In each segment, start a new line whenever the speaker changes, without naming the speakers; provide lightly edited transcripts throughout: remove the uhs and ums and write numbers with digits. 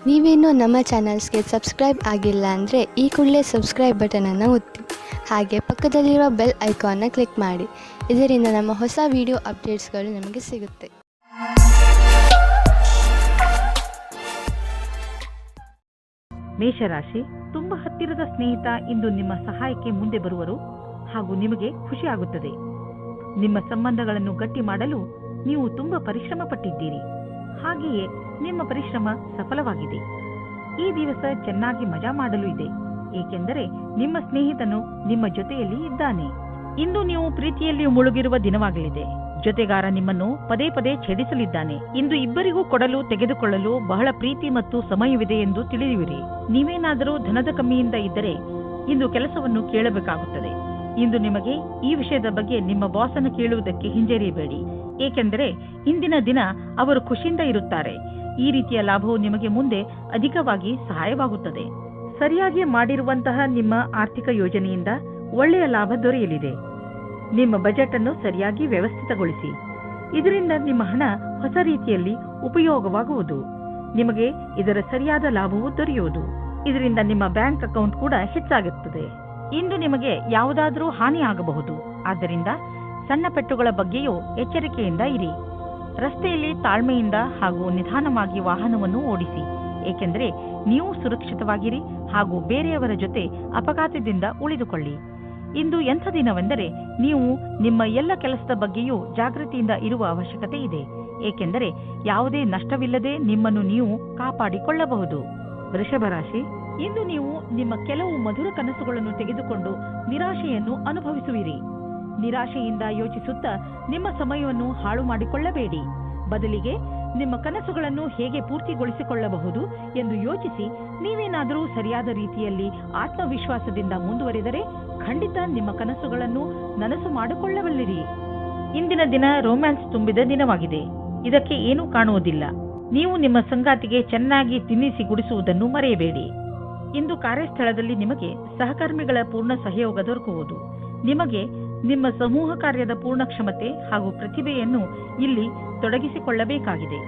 ನೀವೇನೂ ನಮ್ಮ ಚಾನಲ್ಸ್ಗೆ ಸಬ್ಸ್ಕ್ರೈಬ್ ಆಗಿಲ್ಲ ಅಂದರೆ ಈ ಕೂಡಲೇ ಸಬ್ಸ್ಕ್ರೈಬ್ ಬಟನನ್ನು ಒತ್ತಿ, ಹಾಗೆ ಪಕ್ಕದಲ್ಲಿರುವ ಬೆಲ್ ಐಕಾನ್ನ ಕ್ಲಿಕ್ ಮಾಡಿ. ಇದರಿಂದ ನಮ್ಮ ಹೊಸ ವಿಡಿಯೋ ಅಪ್ಡೇಟ್ಸ್ಗಳು ನಿಮಗೆ ಸಿಗುತ್ತೆ.
ಮೇಷರಾಶಿ, ತುಂಬ ಹತ್ತಿರದ ಸ್ನೇಹಿತ ಇಂದು ನಿಮ್ಮ ಸಹಾಯಕ್ಕೆ ಮುಂದೆ ಬರುವರು ಹಾಗೂ ನಿಮಗೆ ಖುಷಿ ಆಗುತ್ತದೆ. ನಿಮ್ಮ ಸಂಬಂಧಗಳನ್ನು ಗಟ್ಟಿ ಮಾಡಲು ನೀವು ತುಂಬಾ ಪರಿಶ್ರಮ ಪಟ್ಟಿದ್ದೀರಿ. ಹಾಗೆಯೇ ನಿಮ್ಮ ಪರಿಶ್ರಮ ಸಫಲವಾಗಿದೆ. ಈ ದಿವಸ ಚೆನ್ನಾಗಿ ಮಜಾ ಮಾಡಲು ಇದೆ, ಏಕೆಂದರೆ ನಿಮ್ಮ ಸ್ನೇಹಿತನು ನಿಮ್ಮ ಜೊತೆಯಲ್ಲಿ ಇದ್ದಾನೆ. ಇಂದು ನೀವು ಪ್ರೀತಿಯಲ್ಲಿ ಮುಳುಗಿರುವ ದಿನವಾಗಲಿದೆ. ಜೊತೆಗಾರ ನಿಮ್ಮನ್ನು ಪದೇ ಪದೇ ಛೇಡಿಸಲಿದ್ದಾನೆ. ಇಂದು ಇಬ್ಬರಿಗೂ ಕೊಡಲು ತೆಗೆದುಕೊಳ್ಳಲು ಬಹಳ ಪ್ರೀತಿ ಮತ್ತು ಸಮಯವಿದೆ ಎಂದು ತಿಳಿಯುವಿರಿ. ನೀವೇನಾದರೂ ಧನದ ಕಮ್ಮಿಯಿಂದ ಇದ್ದರೆ ಇಂದು ಕೆಲಸವನ್ನು ಕೇಳಬೇಕಾಗುತ್ತದೆ. ಇಂದು ನಿಮಗೆ ಈ ವಿಷಯದ ಬಗ್ಗೆ ನಿಮ್ಮ ಬಾಸನ್ನು ಕೇಳುವುದಕ್ಕೆ ಹಿಂಜರಿಯಬೇಡಿ, ಏಕೆಂದರೆ ಇಂದಿನ ದಿನ ಅವರು ಖುಷಿಯಿಂದ ಇರುತ್ತಾರೆ. ಈ ರೀತಿಯ ಲಾಭವು ನಿಮಗೆ ಮುಂದೆ ಅಧಿಕವಾಗಿ ಸಹಾಯವಾಗುತ್ತದೆ. ಸರಿಯಾಗಿ ಮಾಡಿರುವಂತಹ ನಿಮ್ಮ ಆರ್ಥಿಕ ಯೋಜನೆಯಿಂದ ಒಳ್ಳೆಯ ಲಾಭ ದೊರೆಯಲಿದೆ. ನಿಮ್ಮ ಬಜೆಟ್ ಅನ್ನು ಸರಿಯಾಗಿ ವ್ಯವಸ್ಥಿತಗೊಳಿಸಿ. ಇದರಿಂದ ನಿಮ್ಮ ಹಣ ಹೊಸ ರೀತಿಯಲ್ಲಿ ಉಪಯೋಗವಾಗುವುದು. ನಿಮಗೆ ಇದರ ಸರಿಯಾದ ಲಾಭವು ದೊರೆಯುವುದು. ಇದರಿಂದ ನಿಮ್ಮ ಬ್ಯಾಂಕ್ ಅಕೌಂಟ್ ಕೂಡ ಹೆಚ್ಚಾಗುತ್ತದೆ. ಇಂದು ನಿಮಗೆ ಯಾವುದಾದರೂ ಹಾನಿಯಾಗಬಹುದು. ಆದ್ದರಿಂದ ಸಣ್ಣ ಪೆಟ್ಟುಗಳ ಬಗ್ಗೆಯೂ ಎಚ್ಚರಿಕೆಯಿಂದ ಇರಿ. ರಸ್ತೆಯಲ್ಲಿ ತಾಳ್ಮೆಯಿಂದ ಹಾಗೂ ನಿಧಾನವಾಗಿ ವಾಹನವನ್ನು ಓಡಿಸಿ, ಏಕೆಂದರೆ ನೀವು ಸುರಕ್ಷಿತವಾಗಿರಿ ಹಾಗೂ ಬೇರೆಯವರ ಜೊತೆ ಅಪಘಾತದಿಂದ ಉಳಿದುಕೊಳ್ಳಿ. ಇಂದು ಎಂಥ ದಿನವೆಂದರೆ ನೀವು ನಿಮ್ಮ ಎಲ್ಲ ಕೆಲಸದ ಬಗ್ಗೆಯೂ ಜಾಗೃತಿಯಿಂದ ಇರುವ ಅವಶ್ಯಕತೆ ಇದೆ, ಏಕೆಂದರೆ ಯಾವುದೇ ನಷ್ಟವಿಲ್ಲದೆ ನಿಮ್ಮನ್ನು ನೀವು ಕಾಪಾಡಿಕೊಳ್ಳಬಹುದು. ವೃಷಭ ರಾಶಿ, ಇಂದು ನೀವು ನಿಮ್ಮ ಕೆಲವು ಮಧುರ ಕನಸುಗಳನ್ನು ತೆಗೆದುಕೊಂಡು ನಿರಾಶೆಯನ್ನು ಅನುಭವಿಸುವಿರಿ. ನಿರಾಶೆಯಿಂದ ಯೋಚಿಸುತ್ತಾ ನಿಮ್ಮ ಸಮಯವನ್ನು ಹಾಳು ಮಾಡಿಕೊಳ್ಳಬೇಡಿ. ಬದಲಿಗೆ ನಿಮ್ಮ ಕನಸುಗಳನ್ನು ಹೇಗೆ ಪೂರ್ತಿಗೊಳಿಸಿಕೊಳ್ಳಬಹುದು ಎಂದು ಯೋಚಿಸಿ. ನೀವೇನಾದರೂ ಸರಿಯಾದ ರೀತಿಯಲ್ಲಿ ಆತ್ಮವಿಶ್ವಾಸದಿಂದ ಮುಂದುವರಿದರೆ ಖಂಡಿತ ನಿಮ್ಮ ಕನಸುಗಳನ್ನು ನನಸು ಮಾಡಿಕೊಳ್ಳಬಲ್ಲಿರಿ. ಇಂದಿನ ದಿನ ರೊಮ್ಯಾನ್ಸ್ ತುಂಬಿದ ದಿನವಾಗಿದೆ. ಇದಕ್ಕೆ ಏನೂ ಕಾಣುವುದಿಲ್ಲ. ನೀವು ನಿಮ್ಮ ಸಂಗಾತಿಗೆ ಚೆನ್ನಾಗಿ ತಿನ್ನಿಸಿ ಗುಡಿಸುವುದನ್ನು ಮರೆಯಬೇಡಿ. ಇಂದು ಕಾರ್ಯಸ್ಥಳದಲ್ಲಿ ನಿಮಗೆ ಸಹಕರ್ಮಿಗಳ ಪೂರ್ಣ ಸಹಯೋಗ ದೊರಕುವುದು. ನಿಮಗೆ ನಿಮ್ಮ ಸಮೂಹ ಕಾರ್ಯದ ಪೂರ್ಣ ಕ್ಷಮತೆ ಹಾಗೂ ಪ್ರತಿಭೆಯನ್ನು ಇಲ್ಲಿ ತೊಡಗಿಸಿಕೊಳ್ಳಬೇಕಾಗಿದೆ.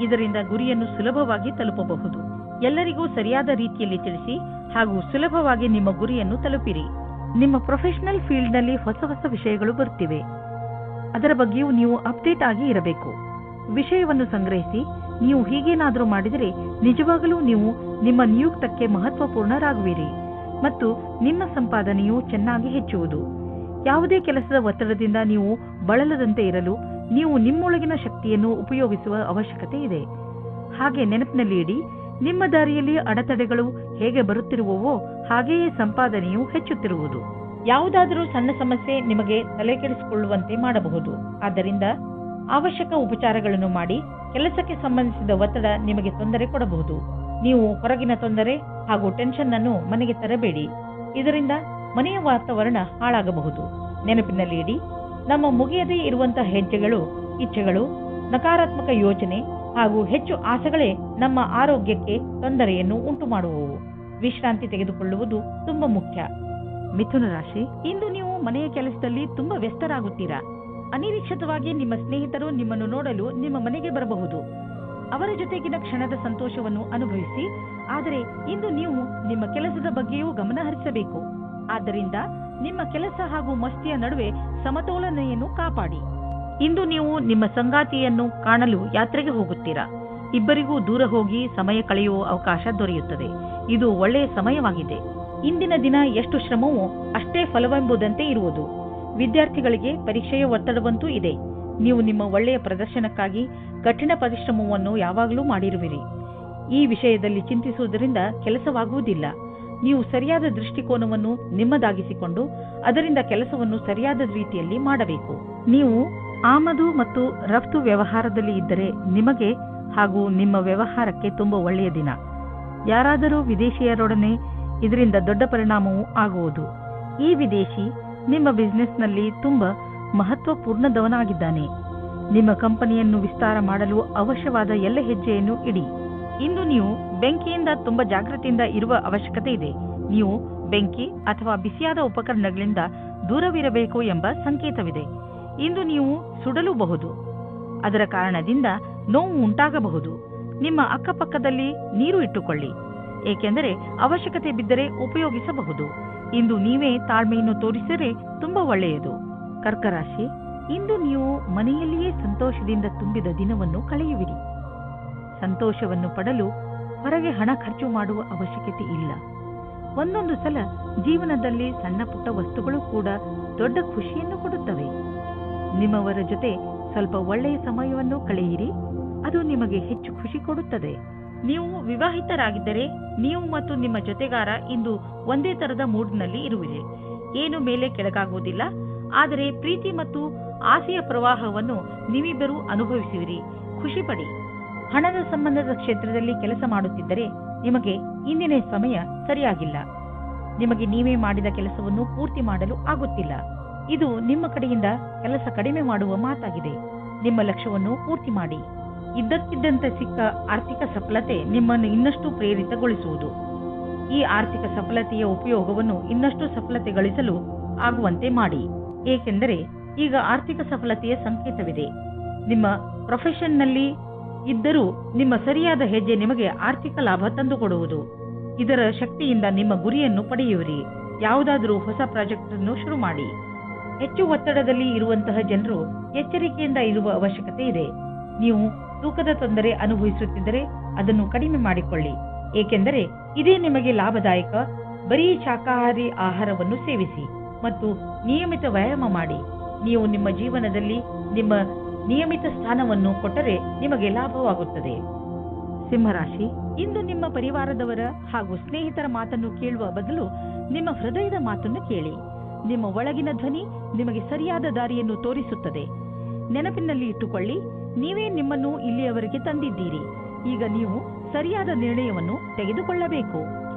ಇದರಿಂದ ಗುರಿಯನ್ನು ಸುಲಭವಾಗಿ ತಲುಪಬಹುದು. ಎಲ್ಲರಿಗೂ ಸರಿಯಾದ ರೀತಿಯಲ್ಲಿ ತಿಳಿಸಿ ಹಾಗೂ ಸುಲಭವಾಗಿ ನಿಮ್ಮ ಗುರಿಯನ್ನು ತಲುಪಿರಿ. ನಿಮ್ಮ ಪ್ರೊಫೆಷನಲ್ ಫೀಲ್ಡ್ನಲ್ಲಿ ಹೊಸ ಹೊಸ ವಿಷಯಗಳು ಬರುತ್ತಿವೆ. ಅದರ ಬಗ್ಗೆಯೂ ನೀವು ಅಪ್ಡೇಟ್ ಆಗಿ ಇರಬೇಕು. ವಿಷಯವನ್ನು ಸಂಗ್ರಹಿಸಿ. ನೀವು ಹೀಗೇನಾದರೂ ಮಾಡಿದರೆ ನಿಜವಾಗಲೂ ನೀವು ನಿಮ್ಮ ನಿಯುಕ್ತಕ್ಕೆ ಮಹತ್ವಪೂರ್ಣರಾಗುವಿರಿ ಮತ್ತು ನಿಮ್ಮ ಸಂಪಾದನೆಯು ಚೆನ್ನಾಗಿ ಹೆಚ್ಚುವುದು. ಯಾವುದೇ ಕೆಲಸದ ಒತ್ತಡದಿಂದ ನೀವು ಬಳಲದಂತೆ ಇರಲು ನೀವು ನಿಮ್ಮೊಳಗಿನ ಶಕ್ತಿಯನ್ನು ಉಪಯೋಗಿಸುವ ಅವಶ್ಯಕತೆ ಇದೆ. ಹಾಗೆ ನೆನಪಿನಲ್ಲಿ ಇಡಿ, ನಿಮ್ಮ ದಾರಿಯಲ್ಲಿ ಅಡೆತಡೆಗಳು ಹೇಗೆ ಬರುತ್ತಿರುವವೋ ಹಾಗೆಯೇ ಸಂಪಾದನೆಯು ಹೆಚ್ಚುತ್ತಿರುವುದು. ಯಾವುದಾದರೂ ಸಣ್ಣ ಸಮಸ್ಯೆ ನಿಮಗೆ ತಲೆಕೆಡಿಸಿಕೊಳ್ಳುವಂತೆ ಮಾಡಬಹುದು. ಆದ್ದರಿಂದ ಅವಶ್ಯಕ ಉಪಚಾರಗಳನ್ನು ಮಾಡಿ. ಕೆಲಸಕ್ಕೆ ಸಂಬಂಧಿಸಿದ ಒತ್ತಡ ನಿಮಗೆ ತೊಂದರೆ ಕೊಡಬಹುದು. ನೀವು ಹೊರಗಿನ ತೊಂದರೆ ಹಾಗೂ ಟೆನ್ಷನ್ ಅನ್ನು ಮನೆಗೆ ತರಬೇಡಿ. ಇದರಿಂದ ಮನೆಯ ವಾತಾವರಣ ಹಾಳಾಗಬಹುದು. ನೆನಪಿನಲ್ಲಿ ಇಡಿ, ನಮ್ಮ ಮುಗಿಯದೇ ಇರುವಂತಹ ಹೆಜ್ಜೆಗಳು, ಇಚ್ಛೆಗಳು, ನಕಾರಾತ್ಮಕ ಯೋಚನೆ ಹಾಗೂ ಹೆಚ್ಚು ಆಸೆಗಳೇ ನಮ್ಮ ಆರೋಗ್ಯಕ್ಕೆ ತೊಂದರೆಯನ್ನು ಉಂಟು ಮಾಡುವವು. ವಿಶ್ರಾಂತಿ ತೆಗೆದುಕೊಳ್ಳುವುದು ತುಂಬಾ ಮುಖ್ಯ. ಮಿಥುನ ರಾಶಿ, ಇಂದು ನೀವು ಮನೆಯ ಕೆಲಸದಲ್ಲಿ ತುಂಬಾ ವ್ಯಸ್ತರಾಗುತ್ತೀರಾ. ಅನಿರೀಕ್ಷಿತವಾಗಿ ನಿಮ್ಮ ಸ್ನೇಹಿತರು ನಿಮ್ಮನ್ನು ನೋಡಲು ನಿಮ್ಮ ಮನೆಗೆ ಬರಬಹುದು. ಅವರ ಜೊತೆಗಿನ ಕ್ಷಣದ ಸಂತೋಷವನ್ನು ಅನುಭವಿಸಿ. ಆದರೆ ಇಂದು ನೀವು ನಿಮ್ಮ ಕೆಲಸದ ಬಗ್ಗೆಯೂ ಗಮನ ಹರಿಸಬೇಕು. ಆದ್ದರಿಂದ ನಿಮ್ಮ ಕೆಲಸ ಹಾಗೂ ಮಸ್ತಿಯ ನಡುವೆ ಸಮತೋಲನೆಯನ್ನು ಕಾಪಾಡಿ. ಇಂದು ನೀವು ನಿಮ್ಮ ಸಂಗಾತಿಯನ್ನು ಕಾಣಲು ಯಾತ್ರೆಗೆ ಹೋಗುತ್ತೀರಾ. ಇಬ್ಬರಿಗೂ ದೂರ ಹೋಗಿ ಸಮಯ ಕಳೆಯುವ ಅವಕಾಶ ದೊರೆಯುತ್ತದೆ. ಇದು ಒಳ್ಳೆಯ ಸಮಯವಾಗಿದೆ. ಇಂದಿನ ದಿನ ಎಷ್ಟು ಶ್ರಮವೋ ಅಷ್ಟೇ ಫಲವೆಂಬುದಂತೆ ಇರುವುದು. ವಿದ್ಯಾರ್ಥಿಗಳಿಗೆ ಪರೀಕ್ಷೆಯ ಒತ್ತಡವಂತೂ ಇದೆ. ನೀವು ನಿಮ್ಮ ಒಳ್ಳೆಯ ಪ್ರದರ್ಶನಕ್ಕಾಗಿ ಕಠಿಣ ಪರಿಶ್ರಮವನ್ನು ಯಾವಾಗಲೂ ಮಾಡಿರುವಿರಿ. ಈ ವಿಷಯದಲ್ಲಿ ಚಿಂತಿಸುವುದರಿಂದ ಕೆಲಸವಾಗುವುದಿಲ್ಲ. ನೀವು ಸರಿಯಾದ ದೃಷ್ಟಿಕೋನವನ್ನು ನಿಮ್ಮದಾಗಿಸಿಕೊಂಡು ಅದರಿಂದ ಕೆಲಸವನ್ನು ಸರಿಯಾದ ರೀತಿಯಲ್ಲಿ ಮಾಡಬೇಕು. ನೀವು ಆಮದು ಮತ್ತು ರಫ್ತು ವ್ಯವಹಾರದಲ್ಲಿ ಇದ್ದರೆ ನಿಮಗೆ ಹಾಗೂ ನಿಮ್ಮ ವ್ಯವಹಾರಕ್ಕೆ ತುಂಬಾ ಒಳ್ಳೆಯ ದಿನ. ಯಾರಾದರೂ ವಿದೇಶಿಯರೊಡನೆ ಇದರಿಂದ ದೊಡ್ಡ ಪರಿಣಾಮವೂ ಆಗುವುದು. ಈ ವಿದೇಶಿ ನಿಮ್ಮ ಬಿಸಿನೆಸ್ನಲ್ಲಿ ತುಂಬಾ ಮಹತ್ವಪೂರ್ಣದವನಾಗಿದ್ದಾನೆ. ನಿಮ್ಮ ಕಂಪನಿಯನ್ನು ವಿಸ್ತಾರ ಮಾಡಲು ಅವಶ್ಯವಾದ ಎಲ್ಲ ಹೆಜ್ಜೆಯನ್ನು ಇಡಿ. ಇಂದು ನೀವು ಬೆಂಕಿಯಿಂದ ತುಂಬಾ ಜಾಗೃತಿಯಿಂದ ಇರುವ ಅವಶ್ಯಕತೆ ಇದೆ. ನೀವು ಬೆಂಕಿ ಅಥವಾ ಬಿಸಿಯಾದ ಉಪಕರಣಗಳಿಂದ ದೂರವಿರಬೇಕು ಎಂಬ ಸಂಕೇತವಿದೆ. ಇಂದು ನೀವು ಸುಡಲೂಬಹುದು. ಅದರ ಕಾರಣದಿಂದ ನೋವು ಉಂಟಾಗಬಹುದು. ನಿಮ್ಮ ಅಕ್ಕಪಕ್ಕದಲ್ಲಿ ನೀರು ಇಟ್ಟುಕೊಳ್ಳಿ, ಏಕೆಂದರೆ ಅವಶ್ಯಕತೆ ಬಿದ್ದರೆ ಉಪಯೋಗಿಸಬಹುದು. ಇಂದು ನೀವೇ ತಾಳ್ಮೆಯನ್ನು ತೋರಿಸಿದರೆ ತುಂಬಾ ಒಳ್ಳೆಯದು. ಕರ್ಕ ರಾಶಿ, ಇಂದು ನೀವು ಮನೆಯಲ್ಲಿಯೇ ಸಂತೋಷದಿಂದ ತುಂಬಿದ ದಿನವನ್ನು ಕಳೆಯುವಿರಿ. ಸಂತೋಷವನ್ನು ಪಡಲು ಹೊರಗೆ ಹಣ ಖರ್ಚು ಮಾಡುವ ಅವಶ್ಯಕತೆ ಇಲ್ಲ. ಒಂದೊಂದು ಸಲ ಜೀವನದಲ್ಲಿ ಸಣ್ಣ ಪುಟ್ಟ ವಸ್ತುಗಳು ಕೂಡ ದೊಡ್ಡ ಖುಷಿಯನ್ನು ಕೊಡುತ್ತವೆ. ನಿಮ್ಮವರ ಜೊತೆ ಸ್ವಲ್ಪ ಒಳ್ಳೆಯ ಸಮಯವನ್ನು ಕಳೆಯಿರಿ, ಅದು ನಿಮಗೆ ಹೆಚ್ಚು ಖುಷಿ ಕೊಡುತ್ತದೆ. ನೀವು ವಿವಾಹಿತರಾಗಿದ್ದರೆ ನೀವು ಮತ್ತು ನಿಮ್ಮ ಜೊತೆಗಾರ ಇಂದು ಒಂದೇ ತರದ ಮೂಡ್ನಲ್ಲಿ ಇರುವಿರಿ. ಏನು ಮೇಲೆ ಕೆಳಗಾಗುವುದಿಲ್ಲ, ಆದರೆ ಪ್ರೀತಿ ಮತ್ತು ಆಸೆಯ ಪ್ರವಾಹವನ್ನು ನೀವಿಬ್ಬರೂ ಅನುಭವಿಸುವಿರಿ. ಖುಷಿ ಪಡಿ. ಹಣದ ಸಂಬಂಧದ ಕ್ಷೇತ್ರದಲ್ಲಿ ಕೆಲಸ ಮಾಡುತ್ತಿದ್ದರೆ ನಿಮಗೆ ಇಂದಿನ ಸಮಯ ಸರಿಯಾಗಿಲ್ಲ. ನಿಮಗೆ ನೀವೇ ಮಾಡಿದ ಕೆಲಸವನ್ನು ಪೂರ್ತಿ ಮಾಡಲು ಆಗುತ್ತಿಲ್ಲ. ಇದು ನಿಮ್ಮ ಕಡೆಯಿಂದ ಕೆಲಸ ಕಡಿಮೆ ಮಾಡುವ ಮಾತಾಗಿದೆ. ನಿಮ್ಮ ಲಕ್ಷ್ಯವನ್ನು ಪೂರ್ತಿ ಮಾಡಿ. ಇದ್ದಕ್ಕಿದ್ದಂತೆ ಸಿಕ್ಕ ಆರ್ಥಿಕ ಸಫಲತೆ ನಿಮ್ಮನ್ನು ಇನ್ನಷ್ಟು ಪ್ರೇರಿತಗೊಳಿಸುವುದು. ಈ ಆರ್ಥಿಕ ಸಫಲತೆಯ ಉಪಯೋಗವನ್ನು ಇನ್ನಷ್ಟು ಸಫಲತೆ ಗಳಿಸಲು ಆಗುವಂತೆ ಮಾಡಿ, ಏಕೆಂದರೆ ಈಗ ಆರ್ಥಿಕ ಸಫಲತೆಯ ಸಂಕೇತವಿದೆ. ನಿಮ್ಮ ಪ್ರೊಫೆಷನ್ನಲ್ಲಿ ಇದ್ದರೂ ನಿಮ್ಮ ಸರಿಯಾದ ಹೆಜ್ಜೆ ನಿಮಗೆ ಆರ್ಥಿಕ ಲಾಭ ತಂದುಕೊಡುವುದು. ಇದರ ಶಕ್ತಿಯಿಂದ ನಿಮ್ಮ ಗುರಿಯನ್ನು ಪಡೆಯುವಿರಿ. ಯಾವುದಾದರೂ ಹೊಸ ಪ್ರಾಜೆಕ್ಟ್ ಅನ್ನು ಶುರು ಮಾಡಿ. ಹೆಚ್ಚು ಒತ್ತಡದಲ್ಲಿ ಇರುವಂತಹ ಜನರು ಎಚ್ಚರಿಕೆಯಿಂದ ಇರುವ ಅವಶ್ಯಕತೆ ಇದೆ. ನೀವು ತೂಕದ ತೊಂದರೆ ಅನುಭವಿಸುತ್ತಿದ್ದರೆ ಅದನ್ನು ಕಡಿಮೆ ಮಾಡಿಕೊಳ್ಳಿ, ಏಕೆಂದರೆ ಇದೇ ನಿಮಗೆ ಲಾಭದಾಯಕ. ಬರೀ ಶಾಕಾಹಾರಿ ಆಹಾರವನ್ನು ಸೇವಿಸಿ ಮತ್ತು ನಿಯಮಿತ ವ್ಯಾಯಾಮ ಮಾಡಿ. ನೀವು ನಿಮ್ಮ ಜೀವನದಲ್ಲಿ ನಿಮ್ಮ ನಿಯಮಿತ ಸ್ಥಾನವನ್ನು ಕೊಟ್ಟರೆ ನಿಮಗೆ ಲಾಭವಾಗುತ್ತದೆ. ಸಿಂಹರಾಶಿ, ಇಂದು ನಿಮ್ಮ ಪರಿವಾರದವರ ಹಾಗೂ ಸ್ನೇಹಿತರ ಮಾತನ್ನು ಕೇಳುವ ಬದಲು ನಿಮ್ಮ ಹೃದಯದ ಮಾತನ್ನು ಕೇಳಿ. ನಿಮ್ಮ ಒಳಗಿನ ಧ್ವನಿ ನಿಮಗೆ ಸರಿಯಾದ ದಾರಿಯನ್ನು ತೋರಿಸುತ್ತದೆ. ನೆನಪಿನಲ್ಲಿ ಇಟ್ಟುಕೊಳ್ಳಿ, ನೀವೇ ನಿಮ್ಮನ್ನು ಇಲ್ಲಿಯವರೆಗೆ ತಂದಿದ್ದೀರಿ. ಈಗ ನೀವು ಸರಿಯಾದ ನಿರ್ಣಯವನ್ನು ತೆಗೆದುಕೊಳ್ಳಬೇಕು.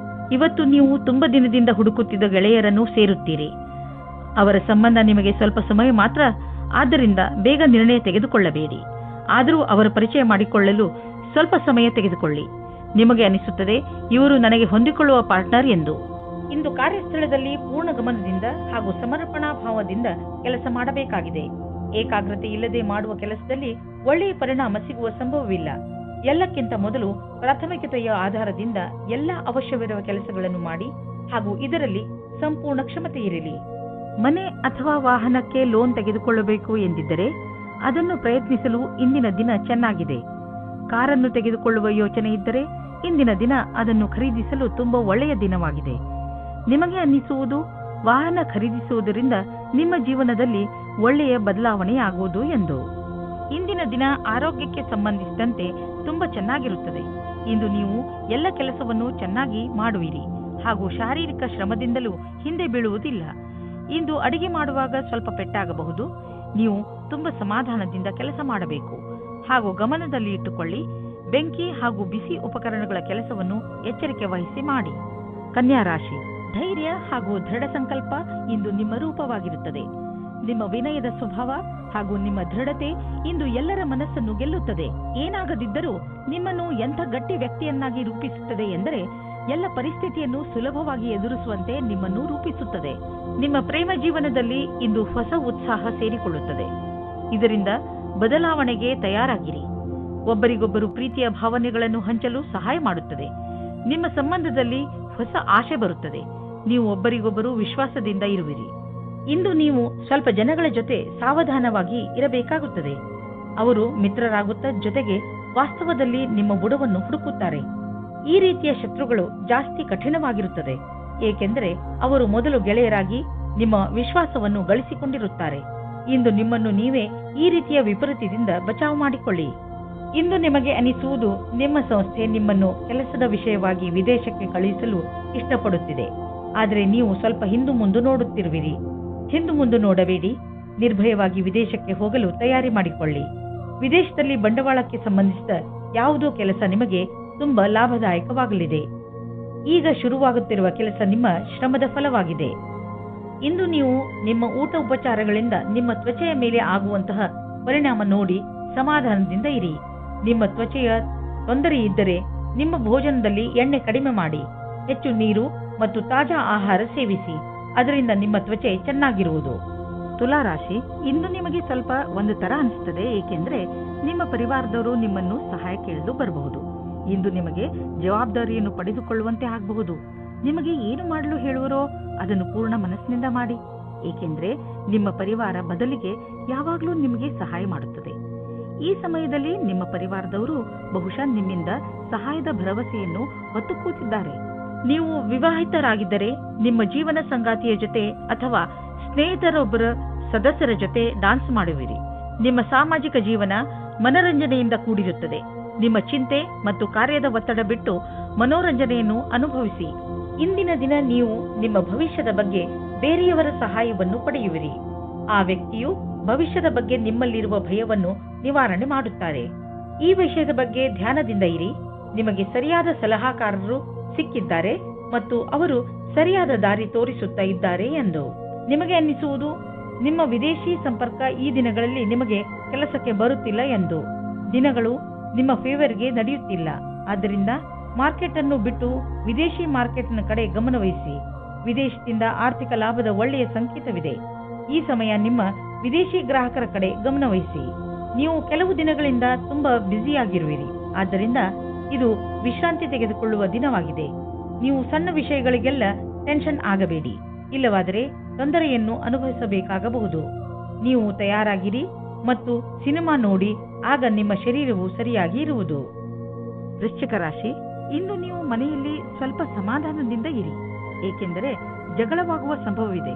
ಇವತ್ತು ನೀವು ತುಂಬಾ ದಿನದಿಂದ ಹುಡುಕುತ್ತಿದ್ದ ಗೆಳೆಯರನ್ನು ಸೇರುತ್ತೀರಿ. ಅವರ ಸಂಬಂಧ ನಿಮಗೆ ಸ್ವಲ್ಪ ಸಮಯ ಮಾತ್ರ, ಆದ್ದರಿಂದ ಬೇಗ ನಿರ್ಣಯ ತೆಗೆದುಕೊಳ್ಳಬೇಡಿ. ಆದರೂ ಅವರ ಪರಿಚಯ ಮಾಡಿಕೊಳ್ಳಲು ಸ್ವಲ್ಪ ಸಮಯ ತೆಗೆದುಕೊಳ್ಳಿ. ನಿಮಗೆ ಅನಿಸುತ್ತದೆ ಇವರು ನನಗೆ ಹೊಂದಿಕೊಳ್ಳುವ ಪಾರ್ಟ್ನರ್ ಎಂದು. ಇಂದು ಕಾರ್ಯಸ್ಥಳದಲ್ಲಿ ಪೂರ್ಣ ಗಮನದಿಂದ ಹಾಗೂ ಸಮರ್ಪಣಾ ಭಾವದಿಂದ ಕೆಲಸ ಮಾಡಬೇಕಾಗಿದೆ. ಏಕಾಗ್ರತೆ ಇಲ್ಲದೆ ಮಾಡುವ ಕೆಲಸದಲ್ಲಿ ಒಳ್ಳೆಯ ಪರಿಣಾಮ ಸಿಗುವ ಸಂಭವವಿಲ್ಲ. ಎಲ್ಲಕ್ಕಿಂತ ಮೊದಲು ಪ್ರಾಥಮಿಕತೆಯ ಆಧಾರದಿಂದ ಎಲ್ಲ ಅವಶ್ಯವಿರುವ ಕೆಲಸಗಳನ್ನು ಮಾಡಿ ಹಾಗೂ ಇದರಲ್ಲಿ ಸಂಪೂರ್ಣ ಕ್ಷಮತೆ ಇರಲಿ. ಮನೆ ಅಥವಾ ವಾಹನಕ್ಕೆ ಲೋನ್ ತೆಗೆದುಕೊಳ್ಳಬೇಕು ಎಂದಿದ್ದರೆ ಅದನ್ನು ಪ್ರಯತ್ನಿಸಲು ಇಂದಿನ ದಿನ ಚೆನ್ನಾಗಿದೆ. ಕಾರನ್ನು ತೆಗೆದುಕೊಳ್ಳುವ ಯೋಚನೆ ಇದ್ದರೆ ಇಂದಿನ ದಿನ ಅದನ್ನು ಖರೀದಿಸಲು ತುಂಬಾ ಒಳ್ಳೆಯ ದಿನವಾಗಿದೆ. ನಿಮಗೆ ಅನ್ನಿಸುವುದು ವಾಹನ ಖರೀದಿಸುವುದರಿಂದ ನಿಮ್ಮ ಜೀವನದಲ್ಲಿ ಒಳ್ಳೆಯ ಬದಲಾವಣೆಯಾಗುವುದು ಎಂದು. ಇಂದಿನ ದಿನ ಆರೋಗ್ಯಕ್ಕೆ ಸಂಬಂಧಿಸಿದಂತೆ ತುಂಬಾ ಚೆನ್ನಾಗಿರುತ್ತದೆ. ಇಂದು ನೀವು ಎಲ್ಲ ಕೆಲಸವನ್ನು ಚೆನ್ನಾಗಿ ಮಾಡುವಿರಿ ಹಾಗೂ ಶಾರೀರಿಕ ಶ್ರಮದಿಂದಲೂ ಹಿಂದೆ ಬೀಳುವುದಿಲ್ಲ. ಇಂದು ಅಡಿಗೆ ಮಾಡುವಾಗ ಸ್ವಲ್ಪ ಪೆಟ್ಟಾಗಬಹುದು. ನೀವು ತುಂಬಾ ಸಮಾಧಾನದಿಂದ ಕೆಲಸ ಮಾಡಬೇಕು ಹಾಗೂ ಗಮನದಲ್ಲಿ ಇಟ್ಟುಕೊಳ್ಳಿ. ಬೆಂಕಿ ಹಾಗೂ ಬಿಸಿ ಉಪಕರಣಗಳ ಕೆಲಸವನ್ನು ಎಚ್ಚರಿಕೆ ವಹಿಸಿ ಮಾಡಿ. ಕನ್ಯಾ ರಾಶಿ, ಧೈರ್ಯ ಹಾಗೂ ದೃಢ ಸಂಕಲ್ಪ ಇಂದು ನಿಮ್ಮ ರೂಪವಾಗಿರುತ್ತದೆ. ನಿಮ್ಮ ವಿನಯದ ಸ್ವಭಾವ ಹಾಗೂ ನಿಮ್ಮ ದೃಢತೆ ಇಂದು ಎಲ್ಲರ ಮನಸ್ಸನ್ನು ಗೆಲ್ಲುತ್ತದೆ. ಏನಾಗದಿದ್ದರೂ ನಿಮ್ಮನ್ನು ಎಂಥ ಗಟ್ಟಿ ವ್ಯಕ್ತಿಯನ್ನಾಗಿ ರೂಪಿಸುತ್ತದೆ ಎಂದರೆ ಎಲ್ಲ ಪರಿಸ್ಥಿತಿಯನ್ನು ಸುಲಭವಾಗಿ ಎದುರಿಸುವಂತೆ ನಿಮ್ಮನ್ನು ರೂಪಿಸುತ್ತದೆ. ನಿಮ್ಮ ಪ್ರೇಮ ಜೀವನದಲ್ಲಿ ಇಂದು ಹೊಸ ಉತ್ಸಾಹ ಸೇರಿಕೊಳ್ಳುತ್ತದೆ. ಇದರಿಂದ ಬದಲಾವಣೆಗೆ ತಯಾರಾಗಿರಿ. ಒಬ್ಬರಿಗೊಬ್ಬರು ಪ್ರೀತಿಯ ಭಾವನೆಗಳನ್ನು ಹಂಚಲು ಸಹಾಯ ಮಾಡುತ್ತದೆ. ನಿಮ್ಮ ಸಂಬಂಧದಲ್ಲಿ ಹೊಸ ಆಶೆ ಬರುತ್ತದೆ. ನೀವು ಒಬ್ಬರಿಗೊಬ್ಬರು ವಿಶ್ವಾಸದಿಂದ ಇರುವಿರಿ. ಇಂದು ನೀವು ಸ್ವಲ್ಪ ಜನಗಳ ಜೊತೆ ಸಾವಧಾನವಾಗಿ ಇರಬೇಕಾಗುತ್ತದೆ. ಅವರು ಮಿತ್ರರಾಗುತ್ತಾ ಜೊತೆಗೆ ವಾಸ್ತವದಲ್ಲಿ ನಿಮ್ಮ ಬುಡವನ್ನು ಹುಡುಕುತ್ತಾರೆ. ಈ ರೀತಿಯ ಶತ್ರುಗಳು ಜಾಸ್ತಿ ಕಠಿಣವಾಗಿರುತ್ತದೆ, ಏಕೆಂದರೆ ಅವರು ಮೊದಲು ಗೆಳೆಯರಾಗಿ ನಿಮ್ಮ ವಿಶ್ವಾಸವನ್ನು ಗಳಿಸಿಕೊಂಡಿರುತ್ತಾರೆ. ಇಂದು ನಿಮ್ಮನ್ನು ನೀವೇ ಈ ರೀತಿಯ ವಿಪರೀತದಿಂದ ಬಚಾವ್ ಮಾಡಿಕೊಳ್ಳಿ. ಇಂದು ನಿಮಗೆ ಅನಿಸುವುದು ನಿಮ್ಮ ಸಂಸ್ಥೆ ನಿಮ್ಮನ್ನು ಕೆಲಸದ ವಿಷಯವಾಗಿ ವಿದೇಶಕ್ಕೆ ಕಳುಹಿಸಲು ಇಷ್ಟಪಡುತ್ತಿದೆ. ಆದರೆ ನೀವು ಸ್ವಲ್ಪ ಹಿಂದು ಮುಂದು ನೋಡುತ್ತಿರುವಿರಿ. ಹಿಂದು ಮುಂದು ನೋಡಬೇಡಿ. ನಿರ್ಭಯವಾಗಿ ವಿದೇಶಕ್ಕೆ ಹೋಗಲು ತಯಾರಿ ಮಾಡಿಕೊಳ್ಳಿ. ವಿದೇಶದಲ್ಲಿ ಬಂಡವಾಳಕ್ಕೆ ಸಂಬಂಧಿಸಿದ ಯಾವುದೋ ಕೆಲಸ ನಿಮಗೆ ತುಂಬಾ ಲಾಭದಾಯಕವಾಗಲಿದೆ. ಈಗ ಶುರುವಾಗುತ್ತಿರುವ ಕೆಲಸ ನಿಮ್ಮ ಶ್ರಮದ ಫಲವಾಗಿದೆ. ಇಂದು ನೀವು ನಿಮ್ಮ ಊಟ ಉಪಚಾರಗಳಿಂದ ನಿಮ್ಮ ತ್ವಚೆಯ ಮೇಲೆ ಆಗುವಂತಹ ಪರಿಣಾಮ ನೋಡಿ ಸಮಾಧಾನದಿಂದ ಇರಿ. ನಿಮ್ಮ ತ್ವಚೆಯ ತೊಂದರೆ ಇದ್ದರೆ ನಿಮ್ಮ ಭೋಜನದಲ್ಲಿ ಎಣ್ಣೆ ಕಡಿಮೆ ಮಾಡಿ. ಹೆಚ್ಚು ನೀರು ಮತ್ತು ತಾಜಾ ಆಹಾರ ಸೇವಿಸಿ. ಅದರಿಂದ ನಿಮ್ಮ ತ್ವಚೆ ಚೆನ್ನಾಗಿರುವುದು. ತುಲಾ ರಾಶಿ, ಇಂದು ನಿಮಗೆ ಸ್ವಲ್ಪ ಒಂದು ತರ ಅನಿಸುತ್ತದೆ, ಏಕೆಂದ್ರೆ ನಿಮ್ಮ ಪರಿವಾರದವರು ನಿಮ್ಮನ್ನು ಸಹಾಯ ಕೇಳಲು ಬರಬಹುದು. ಇಂದು ನಿಮಗೆ ಜವಾಬ್ದಾರಿಯನ್ನು ಪಡೆದುಕೊಳ್ಳುವಂತೆ ಆಗಬಹುದು. ನಿಮಗೆ ಏನು ಮಾಡಲು ಹೇಳುವರೋ ಅದನ್ನು ಪೂರ್ಣ ಮನಸ್ಸಿನಿಂದ ಮಾಡಿ, ಏಕೆಂದರೆ ನಿಮ್ಮ ಪರಿವಾರ ಬದಲಿಗೆ ಯಾವಾಗಲೂ ನಿಮಗೆ ಸಹಾಯ ಮಾಡುತ್ತದೆ. ಈ ಸಮಯದಲ್ಲಿ ನಿಮ್ಮ ಪರಿವಾರದವರು ಬಹುಶಃ ನಿಮ್ಮಿಂದ ಸಹಾಯದ ಭರವಸೆಯನ್ನು ಹೊತ್ತು ಕೂತಿದ್ದಾರೆ. ನೀವು ವಿವಾಹಿತರಾಗಿದ್ದರೆ ನಿಮ್ಮ ಜೀವನ ಸಂಗಾತಿಯ ಜೊತೆ ಅಥವಾ ಸ್ನೇಹಿತರೊಬ್ಬರ ಸದಸ್ಯರ ಜೊತೆ ಡಾನ್ಸ್ ಮಾಡುವಿರಿ. ನಿಮ್ಮ ಸಾಮಾಜಿಕ ಜೀವನ ಮನರಂಜನೆಯಿಂದ ಕೂಡಿರುತ್ತದೆ. ನಿಮ್ಮ ಚಿಂತೆ ಮತ್ತು ಕಾರ್ಯದ ಒತ್ತಡ ಬಿಟ್ಟು ಮನೋರಂಜನೆಯನ್ನು ಅನುಭವಿಸಿ. ಇಂದಿನ ದಿನ ನೀವು ನಿಮ್ಮ ಭವಿಷ್ಯದ ಬಗ್ಗೆ ಬೇರೆಯವರ ಸಹಾಯವನ್ನು ಪಡೆಯುವಿರಿ. ಆ ವ್ಯಕ್ತಿಯು ಭವಿಷ್ಯದ ಬಗ್ಗೆ ನಿಮ್ಮಲ್ಲಿರುವ ಭಯವನ್ನು ನಿವಾರಣೆ ಮಾಡುತ್ತಾರೆ. ಈ ವಿಷಯದ ಬಗ್ಗೆ ಧ್ಯಾನದಿಂದ ಇರಿ. ನಿಮಗೆ ಸರಿಯಾದ ಸಲಹಾಕಾರರು ಸಿಕ್ಕಿದ್ದಾರೆ ಮತ್ತು ಅವರು ಸರಿಯಾದ ದಾರಿ ತೋರಿಸುತ್ತಾ ಇದ್ದಾರೆ ಎಂದು ನಿಮಗೆ ಅನ್ನಿಸುವುದು. ನಿಮ್ಮ ವಿದೇಶಿ ಸಂಪರ್ಕ ಈ ದಿನಗಳಲ್ಲಿ ನಿಮಗೆ ಕೆಲಸಕ್ಕೆ ಬರುತ್ತಿಲ್ಲ ಎಂದು. ದಿನಗಳು ನಿಮ್ಮ ಫೇವರ್ಗೆ ನಡೆಯುತ್ತಿಲ್ಲ. ಆದ್ದರಿಂದ ಮಾರ್ಕೆಟ್ ಅನ್ನು ಬಿಟ್ಟು ವಿದೇಶಿ ಮಾರ್ಕೆಟ್ನ ಕಡೆ ಗಮನವಹಿಸಿ. ವಿದೇಶದಿಂದ ಆರ್ಥಿಕ ಲಾಭದ ಒಳ್ಳೆಯ ಸಂಕೇತವಿದೆ. ಈ ಸಮಯ ನಿಮ್ಮ ವಿದೇಶಿ ಗ್ರಾಹಕರ ಕಡೆ ಗಮನವಹಿಸಿ. ನೀವು ಕೆಲವು ದಿನಗಳಿಂದ ತುಂಬಾ ಬ್ಯುಸಿಯಾಗಿರುವಿರಿ. ಆದ್ದರಿಂದ ಇದು ವಿಶ್ರಾಂತಿ ತೆಗೆದುಕೊಳ್ಳುವ ದಿನವಾಗಿದೆ. ನೀವು ಸಣ್ಣ ವಿಷಯಗಳಿಗೆಲ್ಲ ಟೆನ್ಷನ್ ಆಗಬೇಡಿ, ಇಲ್ಲವಾದರೆ ತೊಂದರೆಯನ್ನು ಅನುಭವಿಸಬೇಕಾಗಬಹುದು. ನೀವು ತಯಾರಾಗಿರಿ ಮತ್ತು ಸಿನಿಮಾ ನೋಡಿ, ಆಗ ನಿಮ್ಮ ಶರೀರವು ಸರಿಯಾಗಿ ಇರುವುದು. ವೃಶ್ಚಿಕ ರಾಶಿ, ಇಂದು ನೀವು ಮನೆಯಲ್ಲಿ ಸ್ವಲ್ಪ ಸಮಾಧಾನದಿಂದ ಇರಿ, ಏಕೆಂದರೆ ಜಗಳವಾಗುವ ಸಂಭವವಿದೆ.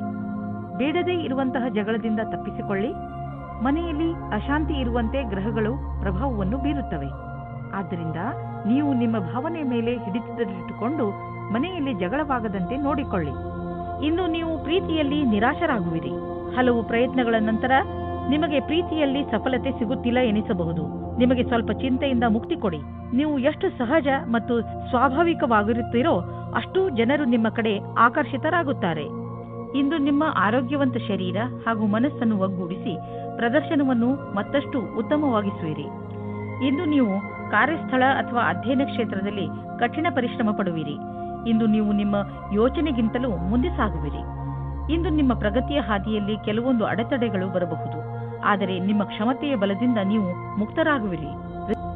ಬೇಡದೇ ಇರುವಂತಹ ಜಗಳದಿಂದ ತಪ್ಪಿಸಿಕೊಳ್ಳಿ. ಮನೆಯಲ್ಲಿ ಅಶಾಂತಿ ಇರುವಂತೆ ಗ್ರಹಗಳು ಪ್ರಭಾವವನ್ನು ಬೀರುತ್ತವೆ. ಆದ್ದರಿಂದ ನೀವು ನಿಮ್ಮ ಭಾವನೆ ಮೇಲೆ ಹಿಡಿತದಲ್ಲಿಟ್ಟುಕೊಂಡು ಮನೆಯಲ್ಲಿ ಜಗಳವಾಗದಂತೆ ನೋಡಿಕೊಳ್ಳಿ. ಇಂದು ನೀವು ಪ್ರೀತಿಯಲ್ಲಿ ನಿರಾಶರಾಗುವಿರಿ. ಹಲವು ಪ್ರಯತ್ನಗಳ ನಂತರ ನಿಮಗೆ ಪ್ರೀತಿಯಲ್ಲಿ ಸಫಲತೆ ಸಿಗುತ್ತಿಲ್ಲ ಎನಿಸಬಹುದು. ನಿಮಗೆ ಸ್ವಲ್ಪ ಚಿಂತೆಯಿಂದ ಮುಕ್ತಿ ಕೊಡಿ. ನೀವು ಎಷ್ಟು ಸಹಜ ಮತ್ತು ಸ್ವಾಭಾವಿಕವಾಗಿರುತ್ತೀರೋ ಅಷ್ಟು ಜನರು ನಿಮ್ಮ ಕಡೆ ಆಕರ್ಷಿತರಾಗುತ್ತಾರೆ. ಇಂದು ನಿಮ್ಮ ಆರೋಗ್ಯವಂತ ಶರೀರ ಹಾಗೂ ಮನಸ್ಸನ್ನು ಒಗ್ಗೂಡಿಸಿ ಪ್ರದರ್ಶನವನ್ನು ಮತ್ತಷ್ಟು ಉತ್ತಮವಾಗಿಸುವಿರಿ. ಇಂದು ನೀವು ಕಾರ್ಯಸ್ಥಳ ಅಥವಾ ಅಧ್ಯಯನ ಕ್ಷೇತ್ರದಲ್ಲಿ ಕಠಿಣ ಪರಿಶ್ರಮ ಪಡುವಿರಿ. ಇಂದು ನೀವು ನಿಮ್ಮ ಯೋಚನೆಗಿಂತಲೂ ಮುಂದೆ ಸಾಗುವಿರಿ. ಇಂದು ನಿಮ್ಮ ಪ್ರಗತಿಯ ಹಾದಿಯಲ್ಲಿ ಕೆಲವೊಂದು ಅಡೆತಡೆಗಳು ಬರಬಹುದು, ಆದರೆ ನಿಮ್ಮ ಕ್ಷಮತೆಯ ಬಲದಿಂದ ನೀವು ಮುಕ್ತರಾಗುವಿರಿ.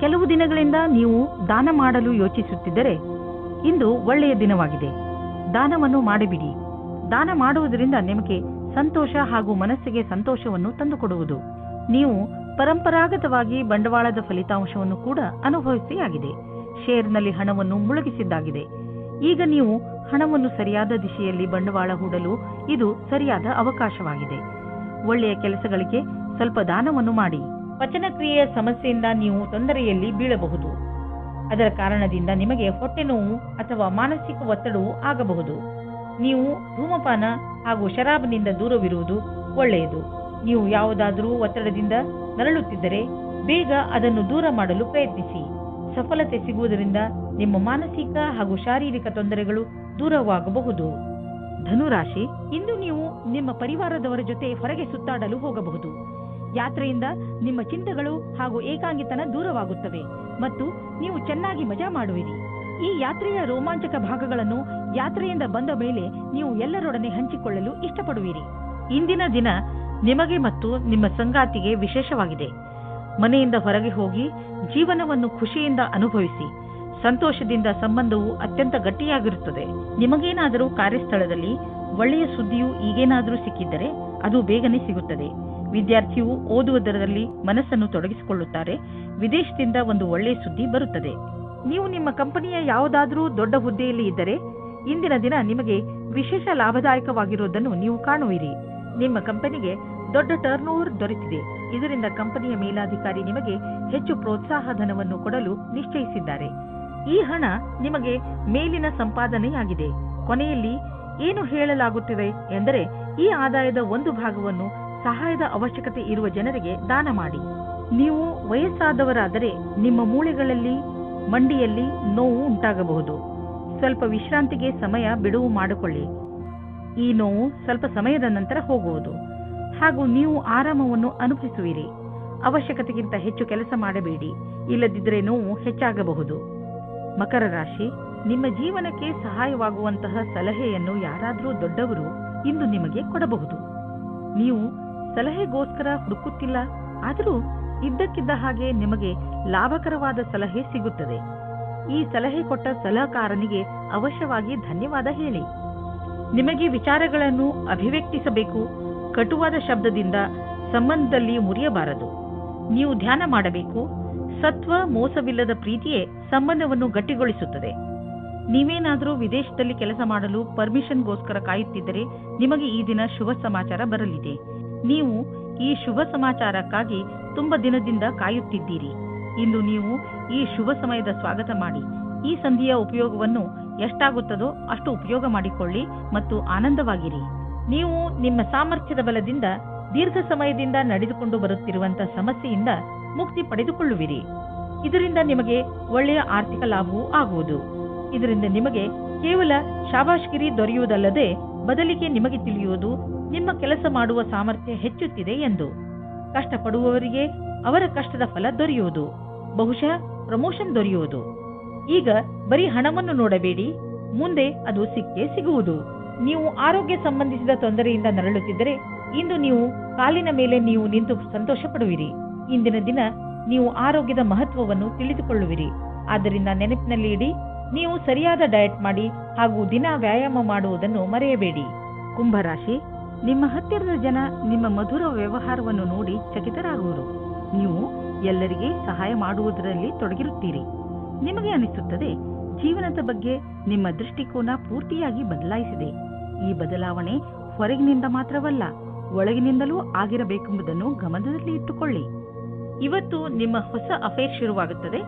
ಕೆಲವು ದಿನಗಳಿಂದ ನೀವು ದಾನ ಮಾಡಲು ಯೋಚಿಸುತ್ತಿದ್ದರೆ ಇಂದು ಒಳ್ಳೆಯ ದಿನವಾಗಿದೆ. ದಾನವನ್ನು ಮಾಡಿಬಿಡಿ. ದಾನ ಮಾಡುವುದರಿಂದ ನಿಮಗೆ ಸಂತೋಷ ಹಾಗೂ ಮನಸ್ಸಿಗೆ ಸಂತೋಷವನ್ನು ತಂದುಕೊಡುವುದು. ನೀವು ಪರಂಪರಾಗತವಾಗಿ ಬಂಡವಾಳದ ಫಲಿತಾಂಶವನ್ನು ಕೂಡ ಅನುಭವಿಸಿಯಾಗಿದೆ. ಶೇರ್ನಲ್ಲಿ ಹಣವನ್ನು ಮುಳುಗಿಸಿದ್ದಾಗಿದೆ. ಈಗ ನೀವು ಹಣವನ್ನು ಸರಿಯಾದ ದಿಶೆಯಲ್ಲಿ ಬಂಡವಾಳ ಹೂಡಲು ಇದು ಸರಿಯಾದ ಅವಕಾಶವಾಗಿದೆ. ಒಳ್ಳೆಯ ಕೆಲಸಗಳಿಗೆ ಸ್ವಲ್ಪ ದಾನವನ್ನು ಮಾಡಿ. ಪಚನಕ್ರಿಯೆಯ ಸಮಸ್ಯೆಯಿಂದ ನೀವು ತೊಂದರೆಯಲ್ಲಿ ಬೀಳಬಹುದು. ಅದರ ಕಾರಣದಿಂದ ನಿಮಗೆ ಹೊಟ್ಟೆ ನೋವು ಅಥವಾ ಮಾನಸಿಕ ಒತ್ತಡವೂ ಆಗಬಹುದು. ನೀವು ಧೂಮಪಾನ ಹಾಗೂ ಶರಾಬನಿಂದ ದೂರವಿರುವುದು ಒಳ್ಳೆಯದು. ನೀವು ಯಾವುದಾದರೂ ಒತ್ತಡದಿಂದ ನರಳುತ್ತಿದ್ದರೆ ಬೇಗ ಅದನ್ನು ದೂರ ಮಾಡಲು ಪ್ರಯತ್ನಿಸಿ. ಸಫಲತೆ ಸಿಗುವುದರಿಂದ ನಿಮ್ಮ ಮಾನಸಿಕ ಹಾಗೂ ಶಾರೀರಿಕ ತೊಂದರೆಗಳು ದೂರವಾಗಬಹುದು. ಧನುರಾಶಿ, ಇಂದು ನೀವು ನಿಮ್ಮ ಪರಿವಾರದವರ ಜೊತೆ ಹೊರಗೆ ಸುತ್ತಾಡಲು ಹೋಗಬಹುದು. ಯಾತ್ರೆಯಿಂದ ನಿಮ್ಮ ಚಿಂತೆಗಳು ಹಾಗೂ ಏಕಾಂಗಿತನ ದೂರವಾಗುತ್ತವೆ ಮತ್ತು ನೀವು ಚೆನ್ನಾಗಿ ಮಜಾ ಮಾಡುವಿರಿ. ಈ ಯಾತ್ರೆಯ ರೋಮಾಂಚಕ ಭಾಗಗಳನ್ನು ಯಾತ್ರೆಯಿಂದ ಬಂದ ಮೇಲೆ ನೀವು ಎಲ್ಲರೊಡನೆ ಹಂಚಿಕೊಳ್ಳಲು ಇಷ್ಟಪಡುವಿರಿ. ಇಂದಿನ ದಿನ ನಿಮಗೆ ಮತ್ತು ನಿಮ್ಮ ಸಂಗಾತಿಗೆ ವಿಶೇಷವಾಗಿದೆ. ಮನೆಯಿಂದ ಹೊರಗೆ ಹೋಗಿ ಜೀವನವನ್ನು ಖುಷಿಯಿಂದ ಅನುಭವಿಸಿ. ಸಂತೋಷದಿಂದ ಸಂಬಂಧವು ಅತ್ಯಂತ ಗಟ್ಟಿಯಾಗಿರುತ್ತದೆ. ನಿಮಗೇನಾದರೂ ಕಾರ್ಯಸ್ಥಳದಲ್ಲಿ ಒಳ್ಳೆಯ ಸುದ್ದಿಯು ಈಗೇನಾದರೂ ಸಿಕ್ಕಿದ್ದರೆ ಅದು ಬೇಗನೆ ಸಿಗುತ್ತದೆ. ವಿದ್ಯಾರ್ಥಿಯು ಓದುವುದರಲ್ಲಿ ಮನಸ್ಸನ್ನು ತೊಡಗಿಸಿಕೊಳ್ಳುತ್ತಾರೆ. ವಿದೇಶದಿಂದ ಒಂದು ಒಳ್ಳೆಯ ಸುದ್ದಿ ಬರುತ್ತದೆ. ನೀವು ನಿಮ್ಮ ಕಂಪನಿಯ ಯಾವುದಾದರೂ ದೊಡ್ಡ ಹುದ್ದೆಯಲ್ಲಿ ಇದ್ದರೆ ಇಂದಿನ ದಿನ ನಿಮಗೆ ವಿಶೇಷ ಲಾಭದಾಯಕವಾಗಿರುವುದನ್ನು ನೀವು ಕಾಣುವಿರಿ. ನಿಮ್ಮ ಕಂಪನಿಗೆ ದೊಡ್ಡ ಟರ್ನ್ ಓವರ್ ದೊರೆತಿದೆ. ಇದರಿಂದ ಕಂಪನಿಯ ಮೇಲಾಧಿಕಾರಿ ನಿಮಗೆ ಹೆಚ್ಚು ಪ್ರೋತ್ಸಾಹ ಧನವನ್ನು ಕೊಡಲು ನಿಶ್ಚಯಿಸಿದ್ದಾರೆ. ಈ ಹಣ ನಿಮಗೆ ಮೇಲಿನ ಸಂಪಾದನೆಯಾಗಿದೆ. ಕೊನೆಯಲ್ಲಿ ಏನು ಹೇಳಲಾಗುತ್ತಿದೆ ಎಂದರೆ ಈ ಆದಾಯದ ಒಂದು ಭಾಗವನ್ನು ಸಹಾಯದ ಅವಶ್ಯಕತೆ ಇರುವ ಜನರಿಗೆ ದಾನ ಮಾಡಿ. ನೀವು ವಯಸ್ಸಾದವರಾದರೆ ನಿಮ್ಮ ಮೂಳೆಗಳಲ್ಲಿ ಮಂಡಿಯಲ್ಲಿ ನೋವು ಉಂಟಾಗಬಹುದು. ಸ್ವಲ್ಪ ವಿಶ್ರಾಂತಿಗೆ ಸಮಯ ಬಿಡುವು ಮಾಡಿಕೊಳ್ಳಿ. ಈ ನೋವು ಸ್ವಲ್ಪ ಸಮಯದ ನಂತರ ಹೋಗುವುದು ಹಾಗೂ ನೀವು ಆರಾಮವನ್ನು ಅನುಭವಿಸುವಿರಿ. ಅವಶ್ಯಕತೆಗಿಂತ ಹೆಚ್ಚು ಕೆಲಸ ಮಾಡಬೇಡಿ, ಇಲ್ಲದಿದ್ದರೆ ನೋವು ಹೆಚ್ಚಾಗಬಹುದು. ಮಕರ ರಾಶಿ, ನಿಮ್ಮ ಜೀವನಕ್ಕೆ ಸಹಾಯವಾಗುವಂತಹ ಸಲಹೆಯನ್ನು ಯಾರಾದರೂ ದೊಡ್ಡವರು ಇಂದು ನಿಮಗೆ ಕೊಡಬಹುದು. ನೀವು ಸಲಹೆಗೋಸ್ಕರ ಹುಡುಕುತ್ತಿಲ್ಲ, ಆದರೂ ಇದ್ದಕ್ಕಿದ್ದ ಹಾಗೆ ನಿಮಗೆ ಲಾಭಕರವಾದ ಸಲಹೆ ಸಿಗುತ್ತದೆ. ಈ ಸಲಹೆ ಕೊಟ್ಟ ಸಲಹೆಗಾರನಿಗೆ ಅವಶ್ಯವಾಗಿ ಧನ್ಯವಾದ ಹೇಳಿ. ನಿಮಗೆ ವಿಚಾರಗಳನ್ನು ಅಭಿವ್ಯಕ್ತಿಸಬೇಕು. ಕಟುವಾದ ಶಬ್ದದಿಂದ ಸಂಬಂಧದಲ್ಲಿ ಮುರಿಯಬಾರದು. ನೀವು ಧ್ಯಾನ ಮಾಡಬೇಕು. ಸತ್ವ ಮೋಸವಿಲ್ಲದ ಪ್ರೀತಿಯೇ ಸಂಬಂಧವನ್ನು ಗಟ್ಟಿಗೊಳಿಸುತ್ತದೆ. ನೀವೇನಾದರೂ ವಿದೇಶದಲ್ಲಿ ಕೆಲಸ ಮಾಡಲು ಪರ್ಮಿಷನ್ಗೋಸ್ಕರ ಕಾಯುತ್ತಿದ್ದರೆ ನಿಮಗೆ ಈ ದಿನ ಶುಭ ಸಮಾಚಾರ ಬರಲಿದೆ. ನೀವು ಈ ಶುಭ ಸಮಾಚಾರಕ್ಕಾಗಿ ತುಂಬ ದಿನದಿಂದ ಕಾಯುತ್ತಿದ್ದೀರಿ. ಇಂದು ನೀವು ಈ ಶುಭ ಸಮಯದ ಸ್ವಾಗತ ಮಾಡಿ. ಈ ಸಂಧಿಯ ಉಪಯೋಗವನ್ನು ಎಷ್ಟಾಗುತ್ತದೋ ಅಷ್ಟು ಉಪಯೋಗ ಮಾಡಿಕೊಳ್ಳಿ ಮತ್ತು ಆನಂದವಾಗಿರಿ. ನೀವು ನಿಮ್ಮ ಸಾಮರ್ಥ್ಯದ ಬಲದಿಂದ ದೀರ್ಘ ಸಮಯದಿಂದ ನಡೆದುಕೊಂಡು ಬರುತ್ತಿರುವಂತಹ ಸಮಸ್ಯೆಯಿಂದ ಮುಕ್ತಿ ಪಡೆದುಕೊಳ್ಳುವಿರಿ. ಇದರಿಂದ ನಿಮಗೆ ಒಳ್ಳೆಯ ಆರ್ಥಿಕ ಲಾಭವೂ ಆಗುವುದು. ಇದರಿಂದ ನಿಮಗೆ ಕೇವಲ ಶಾಬಾಷ್ಗಿರಿ ದೊರೆಯುವುದಲ್ಲದೆ ಬದಲಿಗೆ ನಿಮಗೆ ತಿಳಿಯುವುದು ನಿಮ್ಮ ಕೆಲಸ ಮಾಡುವ ಸಾಮರ್ಥ್ಯ ಹೆಚ್ಚುತ್ತಿದೆ ಎಂದು. ಕಷ್ಟಪಡುವವರಿಗೆ ಅವರ ಕಷ್ಟದ ಫಲ ದೊರೆಯುವುದು. ಬಹುಶಃ ಪ್ರಮೋಷನ್ ದೊರೆಯುವುದು. ಈಗ ಬರೀ ಹಣವನ್ನು ನೋಡಬೇಡಿ, ಮುಂದೆ ಅದು ಸಿಕ್ಕೇ ಸಿಗುವುದು. ನೀವು ಆರೋಗ್ಯ ಸಂಬಂಧಿಸಿದ ತೊಂದರೆಯಿಂದ ನರಳುತ್ತಿದ್ದರೆ ಇಂದು ನೀವು ಕಾಲಿನ ಮೇಲೆ ನೀವು ನಿಂತು ಸಂತೋಷ ಪಡುವಿರಿ. ಇಂದಿನ ದಿನ ನೀವು ಆರೋಗ್ಯದ ಮಹತ್ವವನ್ನು ತಿಳಿದುಕೊಳ್ಳುವಿರಿ. ಆದ್ದರಿಂದ ನೆನಪಿನಲ್ಲಿ ಇಡಿ, ನೀವು ಸರಿಯಾದ ಡಯಟ್ ಮಾಡಿ ಹಾಗೂ ದಿನ ವ್ಯಾಯಾಮ ಮಾಡುವುದನ್ನು ಮರೆಯಬೇಡಿ. ಕುಂಭರಾಶಿ, ನಿಮ್ಮ ಹತ್ತಿರದ ಜನ ನಿಮ್ಮ ಮಧುರ ವ್ಯವಹಾರವನ್ನು ನೋಡಿ ಚಕಿತರಾಗುವರು. ನೀವು ಎಲ್ಲರಿಗೆ ಸಹಾಯ ಮಾಡುವುದರಲ್ಲಿ ತೊಡಗಿರುತ್ತೀರಿ. ನಿಮಗೆ ಅನಿಸುತ್ತದೆ ಜೀವನದ ಬಗ್ಗೆ ನಿಮ್ಮ ದೃಷ್ಟಿಕೋನ ಪೂರ್ತಿಯಾಗಿ ಬದಲಾಯಿಸಿದೆ. ಈ ಬದಲಾವಣೆ ಹೊರಗಿನಿಂದ ಮಾತ್ರವಲ್ಲ, ಒಳಗಿನಿಂದಲೂ ಆಗಿರಬೇಕೆಂಬುದನ್ನು ಗಮನದಲ್ಲಿ ಇಟ್ಟುಕೊಳ್ಳಿ. ಇವತ್ತು ನಿಮ್ಮ ಹೊಸ ಅಫೇರ್ ಶುರುವಾಗುತ್ತದೆ.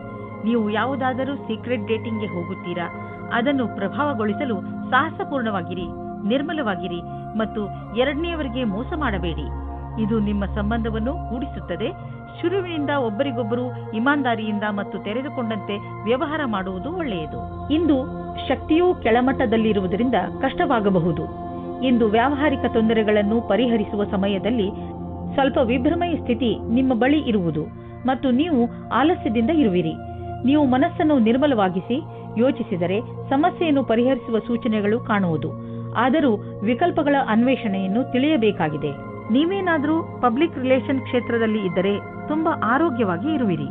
ನೀವು ಯಾವುದಾದರೂ ಸೀಕ್ರೆಟ್ ಡೇಟಿಂಗ್ಗೆ ಹೋಗುತ್ತೀರಾ? ಅದನ್ನು ಪ್ರಭಾವಗೊಳಿಸಲು ಸಾಹಸಪೂರ್ಣವಾಗಿರಿ, ನಿರ್ಮಲವಾಗಿರಿ ಮತ್ತು ಎರಡನೆಯವರಿಗೆ ಮೋಸ ಮಾಡಬೇಡಿ. ಇದು ನಿಮ್ಮ ಸಂಬಂಧವನ್ನು ಕೂಡಿಸುತ್ತದೆ. ಶುರುವಿನಿಂದ ಒಬ್ಬರಿಗೊಬ್ಬರು ಇಮಾನ್ದಾರಿಯಿಂದ ಮತ್ತು ತೆರೆದುಕೊಂಡಂತೆ ವ್ಯವಹಾರ ಮಾಡುವುದು ಒಳ್ಳೆಯದು. ಇಂದು ಶಕ್ತಿಯೂ ಕೆಳಮಟ್ಟದಲ್ಲಿರುವುದರಿಂದ ಕಷ್ಟವಾಗಬಹುದು. ಇಂದು ವ್ಯಾವಹಾರಿಕ ತೊಂದರೆಗಳನ್ನು ಪರಿಹರಿಸುವ ಸಮಯದಲ್ಲಿ ಸ್ವಲ್ಪ ವಿಭ್ರಮೆಯ ಸ್ಥಿತಿ ನಿಮ್ಮ ಬಳಿ ಇರುವುದು ಮತ್ತು ನೀವು ಆಲಸ್ಯದಿಂದ ಇರುವಿರಿ. ನೀವು ಮನಸ್ಸನ್ನು ನಿರ್ಮಲವಾಗಿಸಿ ಯೋಚಿಸಿದರೆ ಸಮಸ್ಯೆಯನ್ನು ಪರಿಹರಿಸುವ ಸೂಚನೆಗಳು ಕಾಣುವುದು. ಆದರೂ ವಿಕಲ್ಪಗಳ ಅನ್ವೇಷಣೆಯನ್ನು ತಿಳಿಯಬೇಕಾಗಿದೆ. ನೀವೇನಾದರೂ ಪಬ್ಲಿಕ್ ರಿಲೇಷನ್ ಕ್ಷೇತ್ರದಲ್ಲಿ ಇದ್ದರೆ ತುಂಬಾ ಆರೋಗ್ಯವಾಗಿ ಇರುವಿರಿ.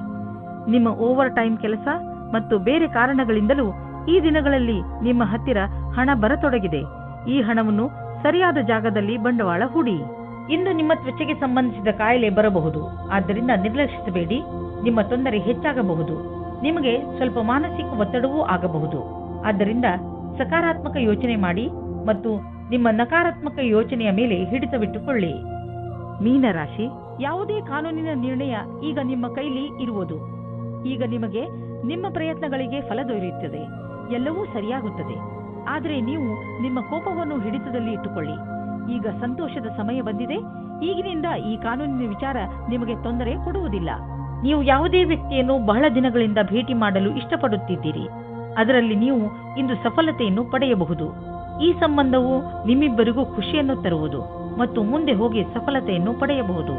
ನಿಮ್ಮ ಓವರ್ ಟೈಮ್ ಕೆಲಸ ಮತ್ತು ಬೇರೆ ಕಾರಣಗಳಿಂದಲೂ ಈ ದಿನಗಳಲ್ಲಿ ನಿಮ್ಮ ಹತ್ತಿರ ಹಣ ಬರತೊಡಗಿದೆ. ಈ ಹಣವನ್ನು ಸರಿಯಾದ ಜಾಗದಲ್ಲಿ ಬಂಡವಾಳ ಹೂಡಿ. ಇಂದು ನಿಮ್ಮ ತ್ವಚೆಗೆ ಸಂಬಂಧಿಸಿದ ಕಾಯಿಲೆ ಬರಬಹುದು. ಆದ್ದರಿಂದ ನಿರ್ಲಕ್ಷಿಸಬೇಡಿ. ನಿಮ್ಮ ತೊಂದರೆ ಹೆಚ್ಚಾಗಬಹುದು. ನಿಮಗೆ ಸ್ವಲ್ಪ ಮಾನಸಿಕ ಒತ್ತಡವೂ ಆಗಬಹುದು. ಆದ್ದರಿಂದ ಸಕಾರಾತ್ಮಕ ಯೋಚನೆ ಮಾಡಿ ಮತ್ತು ನಿಮ್ಮ ನಕಾರಾತ್ಮಕ ಯೋಚನೆಯ ಮೇಲೆ ಹಿಡಿತವಿಟ್ಟುಕೊಳ್ಳಿ. ಮೀನರಾಶಿ, ಯಾವುದೇ ಕಾನೂನಿನ ನಿರ್ಣಯ ಈಗ ನಿಮ್ಮ ಕೈಲಿ ಇರುವುದು. ಈಗ ನಿಮಗೆ ನಿಮ್ಮ ಪ್ರಯತ್ನಗಳಿಗೆ ಫಲ ದೊರೆಯುತ್ತದೆ. ಎಲ್ಲವೂ ಸರಿಯಾಗುತ್ತದೆ. ಆದರೆ ನೀವು ನಿಮ್ಮ ಕೋಪವನ್ನು ಹಿಡಿತದಲ್ಲಿ ಇಟ್ಟುಕೊಳ್ಳಿ. ಈಗ ಸಂತೋಷದ ಸಮಯ ಬಂದಿದೆ. ಈಗಿನಿಂದ ಈ ಕಾನೂನಿನ ವಿಚಾರ ನಿಮಗೆ ತೊಂದರೆ ಕೊಡುವುದಿಲ್ಲ. ನೀವು ಯಾವುದೇ ವ್ಯಕ್ತಿಯನ್ನು ಬಹಳ ದಿನಗಳಿಂದ ಭೇಟಿ ಮಾಡಲು ಇಷ್ಟಪಡುತ್ತಿದ್ದೀರಿ. ಅದರಲ್ಲಿ ನೀವು ಇಂದು ಸಫಲತೆಯನ್ನು ಪಡೆಯಬಹುದು. ಈ ಸಂಬಂಧವು ನಿಮ್ಮಿಬ್ಬರಿಗೂ ಖುಷಿಯನ್ನು ತರುವುದು ಮತ್ತು ಮುಂದೆ ಹೋಗಿ ಸಫಲತೆಯನ್ನು ಪಡೆಯಬಹುದು.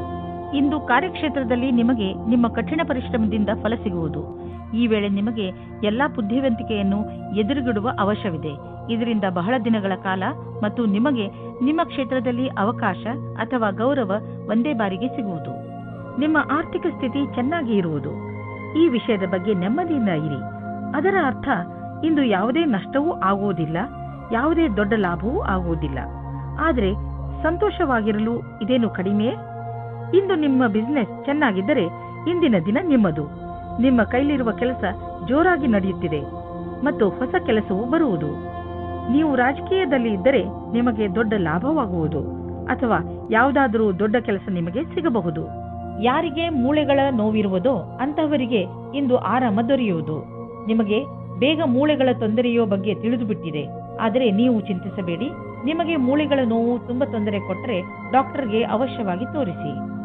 ಇಂದು ಕಾರ್ಯಕ್ಷೇತ್ರದಲ್ಲಿ ನಿಮಗೆ ನಿಮ್ಮ ಕಠಿಣ ಪರಿಶ್ರಮದಿಂದ ಫಲ ಸಿಗುವುದು. ಈ ವೇಳೆ ನಿಮಗೆ ಎಲ್ಲಾ ಬುದ್ಧಿವಂತಿಕೆಯನ್ನು ಎದುರುಗಿಡುವ ಅವಶ್ಯವಿದೆ. ಇದರಿಂದ ಬಹಳ ದಿನಗಳ ಕಾಲ ಮತ್ತು ನಿಮಗೆ ನಿಮ್ಮ ಕ್ಷೇತ್ರದಲ್ಲಿ ಅವಕಾಶ ಅಥವಾ ಗೌರವ ಒಂದೇ ಬಾರಿಗೆ ಸಿಗುವುದು. ನಿಮ್ಮ ಆರ್ಥಿಕ ಸ್ಥಿತಿ ಚೆನ್ನಾಗಿ ಇರುವುದು. ಈ ವಿಷಯದ ಬಗ್ಗೆ ನೆಮ್ಮದಿಯಿಂದ ಇರಿ. ಅದರ ಅರ್ಥ ಇಂದು ಯಾವುದೇ ನಷ್ಟವೂ ಆಗುವುದಿಲ್ಲ, ಯಾವುದೇ ದೊಡ್ಡ ಲಾಭವೂ ಆಗುವುದಿಲ್ಲ. ಆದರೆ ಸಂತೋಷವಾಗಿರಲು ಇದೇನು ಕಡಿಮೆಯೇ? ಇಂದು ನಿಮ್ಮ ಬಿಸಿನೆಸ್ ಚೆನ್ನಾಗಿದ್ದರೆ ಇಂದಿನ ದಿನ ನಿಮ್ಮದು. ನಿಮ್ಮ ಕೈಲಿರುವ ಕೆಲಸ ಜೋರಾಗಿ ನಡೆಯುತ್ತಿದೆ ಮತ್ತು ಹೊಸ ಕೆಲಸವೂ ಬರುವುದು. ನೀವು ರಾಜಕೀಯದಲ್ಲಿ ಇದ್ದರೆ ನಿಮಗೆ ದೊಡ್ಡ ಲಾಭವಾಗುವುದು ಅಥವಾ ಯಾವುದಾದರೂ ದೊಡ್ಡ ಕೆಲಸ ನಿಮಗೆ ಸಿಗಬಹುದು. ಯಾರಿಗೆ ಮೂಳೆಗಳ ನೋವಿರುವುದೋ ಅಂತಹವರಿಗೆ ಇಂದು ಆರಾಮ ದೊರೆಯುವುದು. ನಿಮಗೆ ಬೇಗ ಮೂಳೆಗಳ ತೊಂದರೆಯೋ ಬಗ್ಗೆ ತಿಳಿದು ಬಿಟ್ಟಿದೆ. ಆದರೆ ನೀವು ಚಿಂತಿಸಬೇಡಿ. ನಿಮಗೆ ಮೂಳೆಗಳ ನೋವು ತುಂಬಾ ತೊಂದರೆ ಕೊಟ್ಟರೆ ಡಾಕ್ಟರ್ಗೆ ಅವಶ್ಯವಾಗಿ ತೋರಿಸಿ.